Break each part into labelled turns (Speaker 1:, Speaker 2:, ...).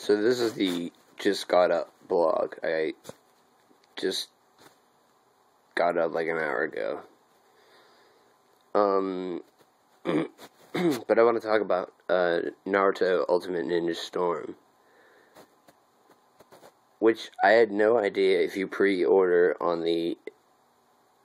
Speaker 1: So this is the Just Got Up blog. I just got up like an hour ago. But I want to talk about Naruto Ultimate Ninja Storm, which I had no idea if you pre-order on the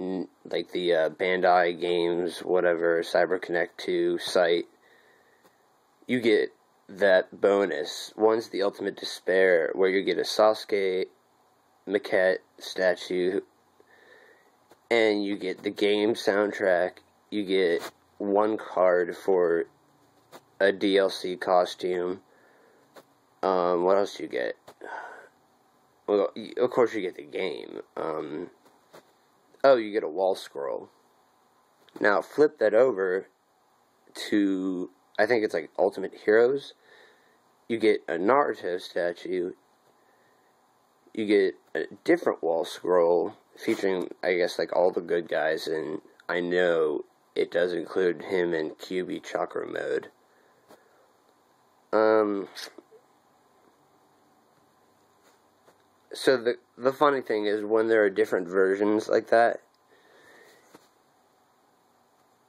Speaker 1: Bandai Games, whatever, CyberConnect 2 site, you get that bonus. One's the Ultimate Despair, where you get a Sasuke maquette statue, and you get the game soundtrack. You get one card for a DLC costume. What else do you get? Well, of course you get the game. You get a wall scroll. Now, flip that over to, I think it's like Ultimate Heroes. You get a Naruto statue. You get a different wall scroll featuring, I guess, like all the good guys, and I know it does include him in Kyuubi Chakra mode. So the funny thing is, when there are different versions like that,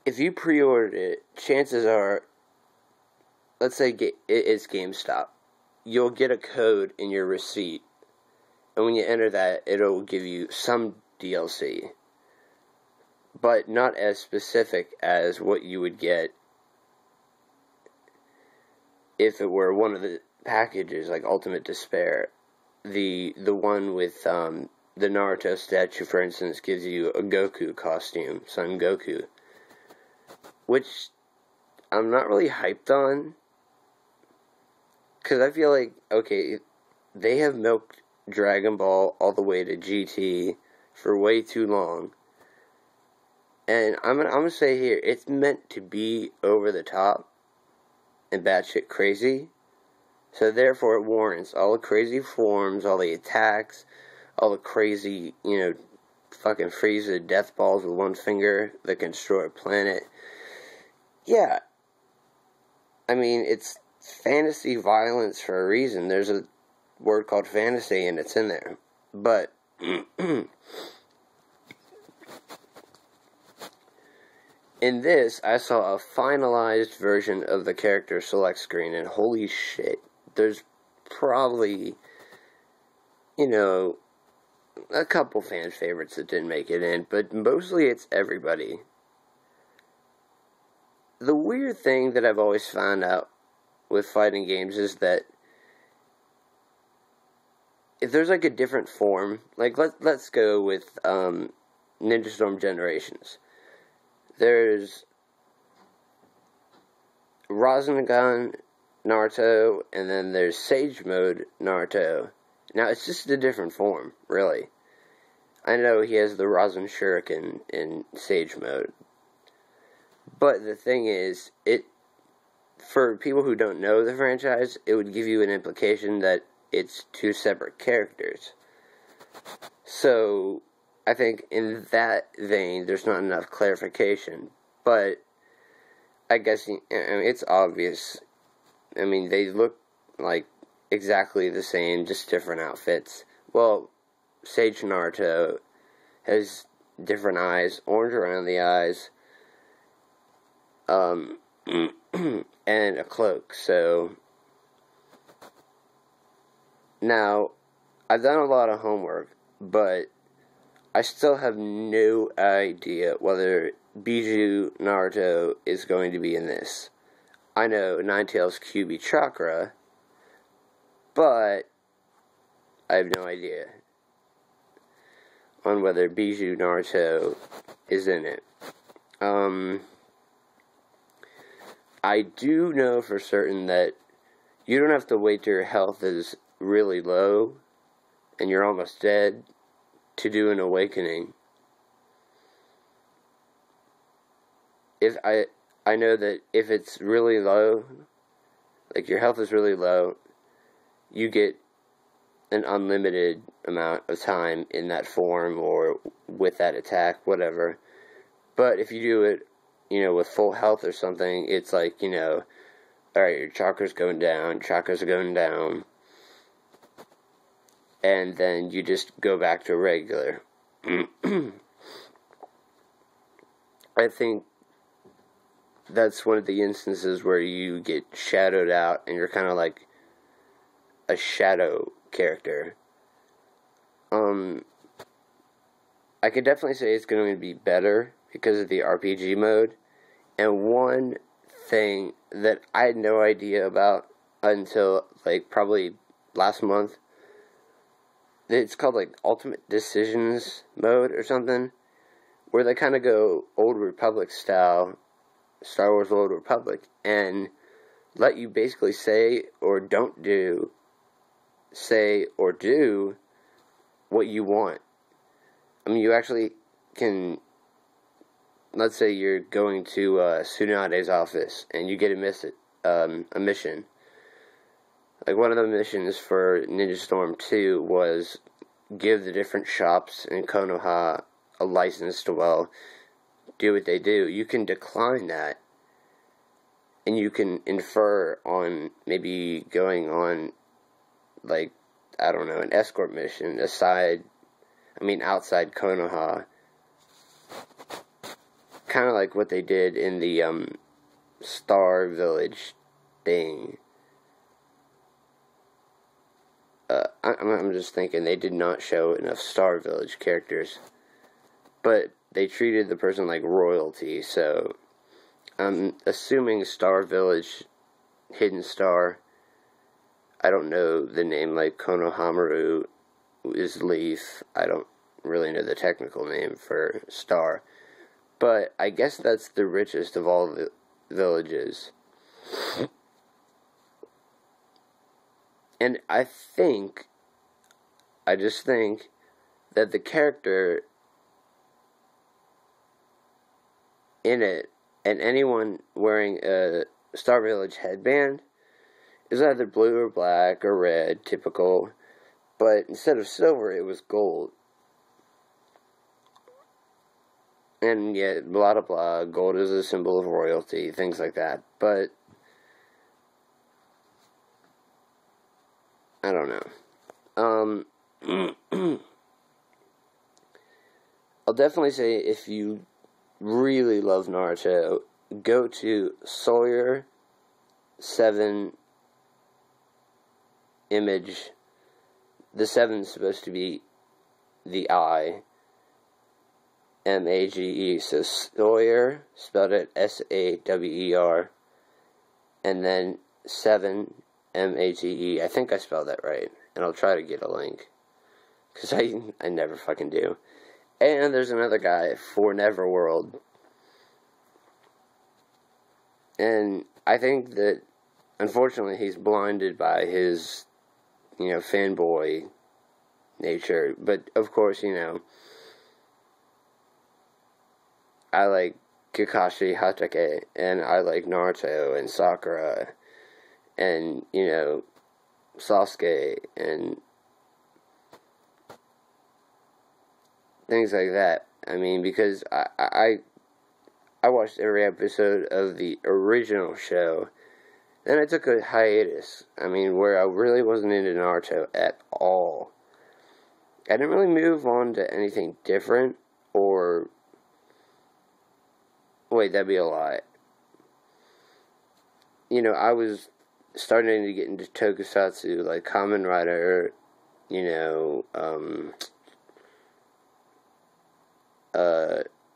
Speaker 1: if you pre-ordered it, chances are, let's say it's GameStop, you'll get a code in your receipt, and when you enter that, it'll give you some DLC, but not as specific as what you would get if it were one of the packages, like Ultimate Despair. The one with the Naruto statue, for instance, gives you a Goku costume, Son Goku, which I'm not really hyped on, because I feel like, okay, they have milked Dragon Ball all the way to GT for way too long, and I'm gonna say here, it's meant to be over the top and batshit crazy. So therefore it warrants all the crazy forms, all the attacks, all the crazy, fucking Frieza death balls with one finger that can destroy a planet. Yeah. I mean, it's fantasy violence for a reason. There's a word called fantasy and it's in there. But in this, I saw a finalized version of the character select screen, and holy shit. There's probably, a couple fan favorites that didn't make it in, but mostly it's everybody. The weird thing that I've always found out with fighting games is that if there's like a different form, like let's go with Ninja Storm Generations. There's Rasengan Naruto, and then there's Sage Mode Naruto. Now, it's just a different form, really. I know he has the Rasen Shuriken in Sage Mode. But the thing is, for people who don't know the franchise, it would give you an implication that it's two separate characters. So, I think in that vein, there's not enough clarification. But, I guess, it's obvious. I mean, they look like exactly the same, just different outfits. Well, Sage Naruto has different eyes, orange around the eyes, and a cloak. So, now, I've done a lot of homework, but I still have no idea whether Bijou Naruto is going to be in this. I know Ninetales Kyuubi Chakra, but I have no idea on whether Bijou Naruto is in it. I do know for certain that you don't have to wait till your health is really low and you're almost dead to do an awakening. I know that if it's really low, like your health is really low, you get an unlimited amount of time in that form or with that attack, whatever. But if you do it, with full health or something, it's like, alright, your chakra's going down, and then you just go back to regular. I think that's one of the instances where you get shadowed out and you're kind of like a shadow character. I could definitely say it's going to be better because of the RPG mode. And one thing that I had no idea about until like probably last month, it's called like Ultimate Decisions mode or something, where they kind of go Old Republic style, Star Wars Old Republic, and let you basically say or do what you want. I mean, you actually can, let's say you're going to Tsunade's office, and you get a mission. Like, one of the missions for Ninja Storm 2 was give the different shops in Konoha a license to, well, do what they do. You can decline that, and you can infer on maybe going on, like, I don't know, an escort mission outside Konoha. Kind of like what they did in the Star Village thing. I'm just thinking they did not show enough Star Village characters, but they treated the person like royalty, so I'm assuming Star Village, Hidden Star, I don't know the name, like Konohamaru is Leaf. I don't really know the technical name for Star, but I guess that's the richest of all the villages. And I just think that the character in it, and anyone wearing a Star Village headband, is either blue or black or red, typical, but instead of silver, it was gold. And yeah, blah blah blah, gold is a symbol of royalty, things like that, but I don't know. I'll definitely say if you really love Naruto, go to Sawyer 7 image. The 7's supposed to be the I. M-A-G-E. So Sawyer, spelled it S-A-W-E-R. And then 7, M-A-G-E. I think I spelled that right. And I'll try to get a link. Because I never fucking do. And there's another guy, For Neverworld. And I think that, unfortunately, he's blinded by his, fanboy nature. But, of course, I like Kakashi Hatake, and I like Naruto and Sakura, and, Sasuke, and things like that. I mean, because I watched every episode of the original show, then I took a hiatus, where I really wasn't into Naruto at all. I didn't really move on to anything different, or... Wait, that'd be a lie. I was starting to get into tokusatsu, like Kamen Rider,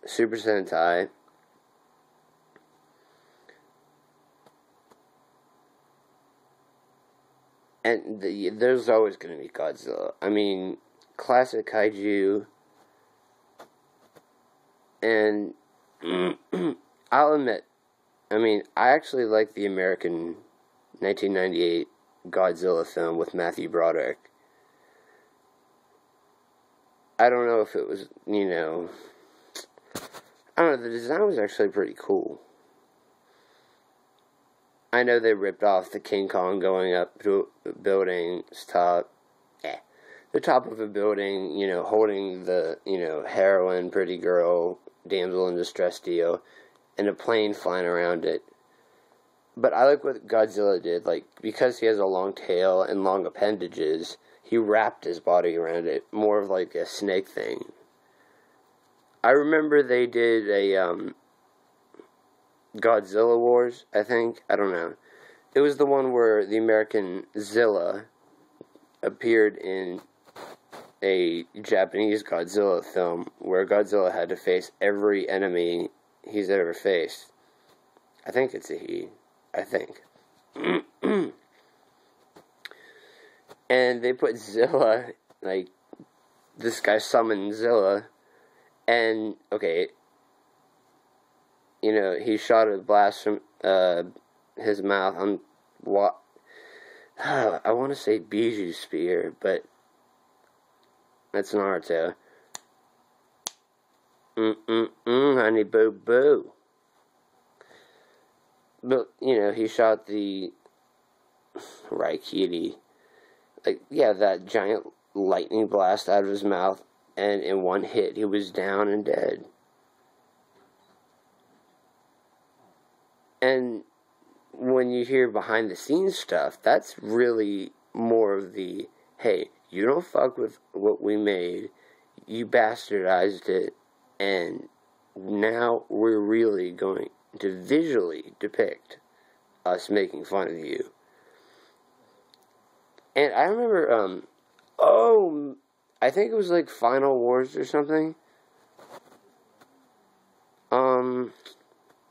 Speaker 1: Super Sentai. And there's always going to be Godzilla. Classic kaiju. And I'll admit, I actually like the American 1998 Godzilla film with Matthew Broderick. I don't know if it was, I don't know, the design was actually pretty cool. I know they ripped off the King Kong going up to a building's top. The top of a building, holding the, heroine, pretty girl, damsel in distress deal, and a plane flying around it. But I like what Godzilla did, because he has a long tail and long appendages, he wrapped his body around it, more of like a snake thing. I remember they did a Godzilla Wars, I think. I don't know. It was the one where the American Zilla appeared in a Japanese Godzilla film where Godzilla had to face every enemy he's ever faced. I think it's a he. I think. And they put Zilla, like, this guy summoned Zilla, and, okay, you know, he shot a blast from his mouth on what I want to say Bijou Spear, but that's Naruto. Honey boo boo. But, you know, he shot the Raikiri, like, yeah, that giant lightning blast out of his mouth, and in one hit, he was down and dead. And when you hear behind the scenes stuff, that's really more of the, hey, you don't fuck with what we made, you bastardized it, and now we're really going to visually depict us making fun of you. And I remember, I think it was like Final Wars or something.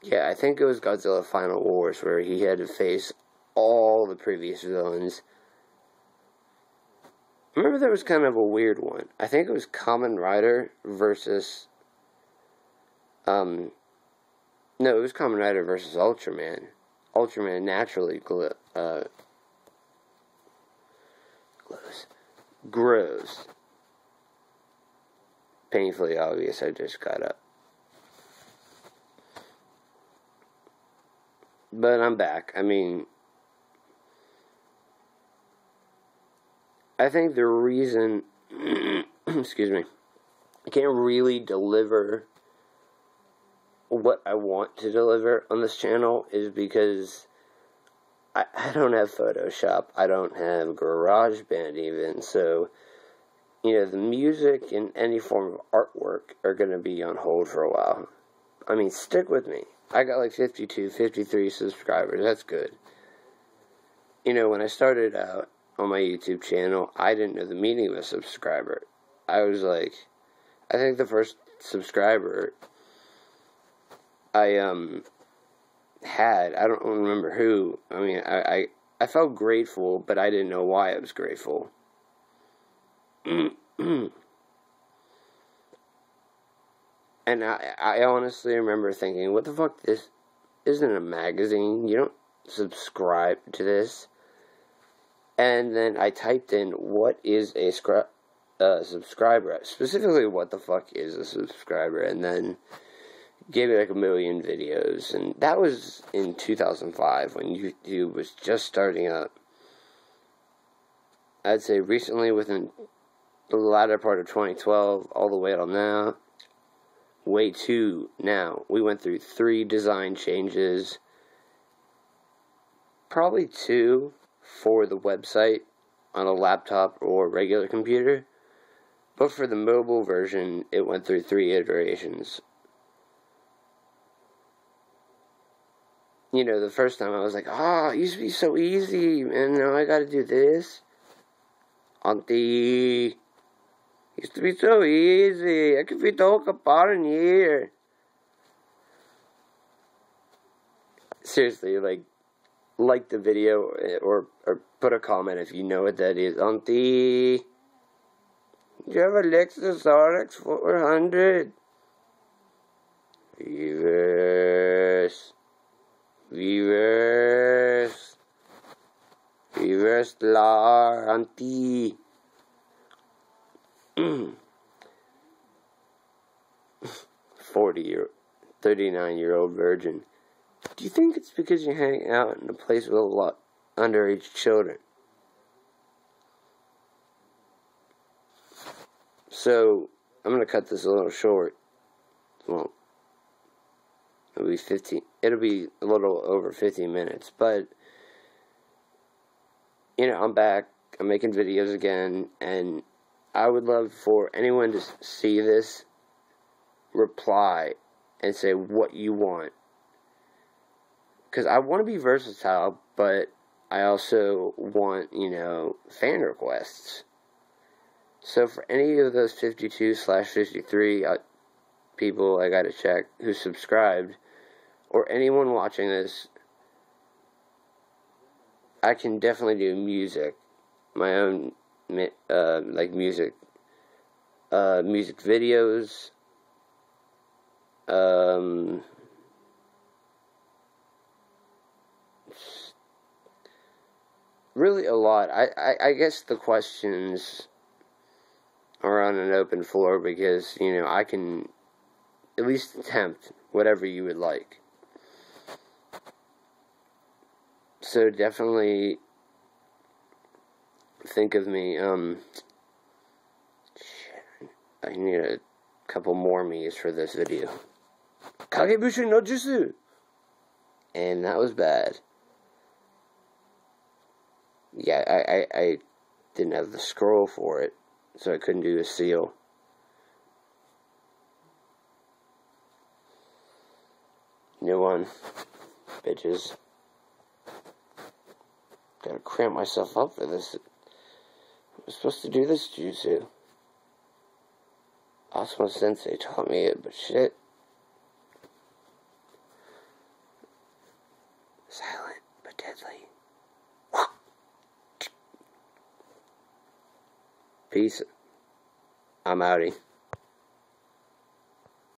Speaker 1: Yeah, I think it was Godzilla Final Wars where he had to face all the previous villains. I remember there was kind of a weird one. I think it was Kamen Rider versus, no, it was Kamen Rider versus Ultraman. Ultraman naturally grows. Painfully obvious, I just got up. But I'm back. I mean, I think the reason, excuse me, I can't really deliver what I want to deliver on this channel is because I don't have Photoshop. I don't have GarageBand even. So, you know, the music and any form of artwork are going to be on hold for a while. I mean, stick with me. I got like 52, 53 subscribers. That's good. You know, when I started out on my YouTube channel, I didn't know the meaning of a subscriber. I was like, I think the first subscriber I had, I don't remember who. I mean, I felt grateful, but I didn't know why I was grateful. And I honestly remember thinking, what the fuck, this isn't a magazine, you don't subscribe to this. And then I typed in, what is a subscriber? Specifically, what the fuck is a subscriber? And then gave it like a million videos. And that was in 2005, when YouTube was just starting up. I'd say recently, within the latter part of 2012, all the way till now. Way too now. We went through 3 design changes. Probably 2 for the website on a laptop or regular computer. But for the mobile version, it went through 3 iterations. You know, the first time I was like, it used to be so easy, and now I gotta do this. Auntie. Used to be so easy. I could fit the whole kapar in here. Seriously, like the video or put a comment if you know what that is. Auntie, do you have a Lexus RX 400? Reverse. Reverse lar, auntie. 39-year-old virgin. Do you think it's because you hang out in a place with a lot underage children? So, I'm going to cut this a little short. Well, it'll be a little over 15 minutes, but, you know, I'm back. I'm making videos again, and I would love for anyone to see this, reply, and say what you want. Because I want to be versatile, but I also want, fan requests. So for any of those 52/53 people I gotta check who subscribed, or anyone watching this, I can definitely do music, my own music videos, really a lot. I guess the questions are on an open floor because, I can at least attempt whatever you would like. So definitely think of me. Shit, I need a couple more me's for this video. Kagebushi no Jutsu! And that was bad. Yeah, I didn't have the scroll for it, so I couldn't do a seal. New one, bitches. Gotta cramp myself up for this. I'm supposed to do this jutsu. Asuma Sensei taught me it, but shit. Silent but deadly. Peace. I'm outie.